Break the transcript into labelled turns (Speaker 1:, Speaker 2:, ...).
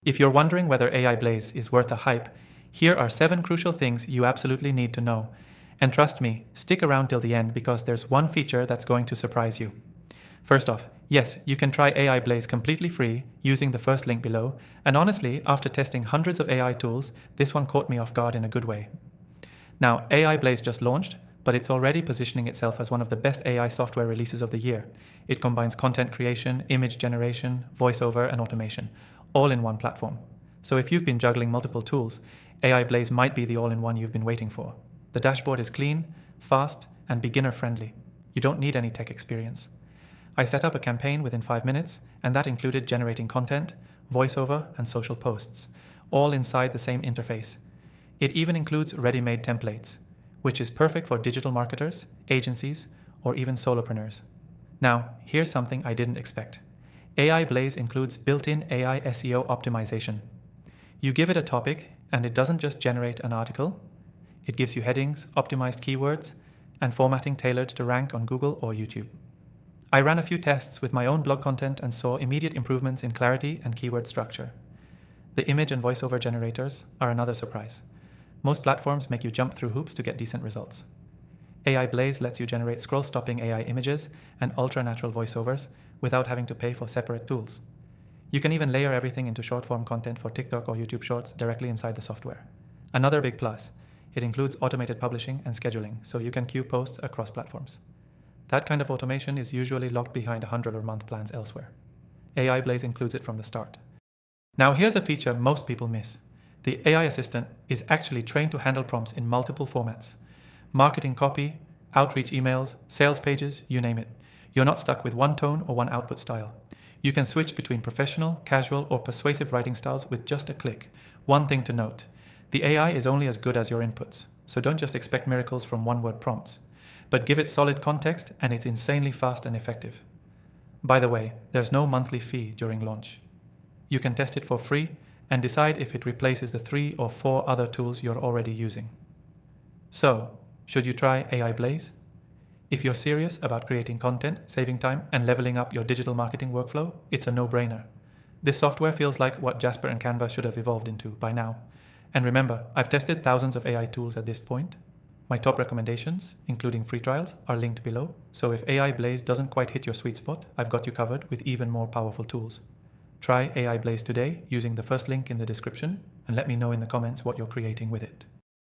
Speaker 1: If you're wondering whether AI Blaze is worth the hype, here are 7 crucial things you absolutely need to know. And trust me, stick around till the end because there's one feature that's going to surprise you. First off, yes, you can try AI Blaze completely free using the first link below, and honestly, after testing hundreds of AI tools, this one caught me off guard in a good way. Now, AI Blaze just launched, but it's already positioning itself as one of the best AI software releases of the year. It combines content creation, image generation, voiceover, and automation, all in one platform. So if you've been juggling multiple tools, AI Blaze might be the all-in-one you've been waiting for. The dashboard is clean, fast, and beginner-friendly. You don't need any tech experience. I set up a campaign within 5 minutes, and that included generating content, voiceover, and social posts, all inside the same interface. It even includes ready-made templates, which is perfect for digital marketers, agencies, or even solopreneurs. Now, here's something I didn't expect. AI Blaze includes built-in AI SEO optimization. You give it a topic, and it doesn't just generate an article. It gives you headings, optimized keywords, and formatting tailored to rank on Google or YouTube. I ran a few tests with my own blog content and saw immediate improvements in clarity and keyword structure. The image and voiceover generators are another surprise. Most platforms make you jump through hoops to get decent results. AI Blaze lets you generate scroll-stopping AI images and ultra-natural voiceovers without having to pay for separate tools. You can even layer everything into short-form content for TikTok or YouTube Shorts directly inside the software. Another big plus, it includes automated publishing and scheduling, so you can queue posts across platforms. That kind of automation is usually locked behind $100 a month plans elsewhere. AI Blaze includes it from the start. Now here's a feature most people miss. The AI assistant is actually trained to handle prompts in multiple formats. Marketing copy, outreach emails, sales pages, you name it. You're not stuck with one tone or one output style. You can switch between professional, casual, or persuasive writing styles with just a click. One thing to note, the AI is only as good as your inputs, so don't just expect miracles from one-word prompts. But give it solid context and it's insanely fast and effective. By the way, there's no monthly fee during launch. You can test it for free and decide if it replaces the 3 or 4 other tools you're already using. So, should you try AI Blaze? If you're serious about creating content, saving time, and leveling up your digital marketing workflow, it's a no-brainer. This software feels like what Jasper and Canva should have evolved into by now. And remember, I've tested thousands of AI tools at this point. My top recommendations, including free trials, are linked below, so if AI Blaze doesn't quite hit your sweet spot, I've got you covered with even more powerful tools. Try AI Blaze today using the first link in the description, and let me know in the comments what you're creating with it.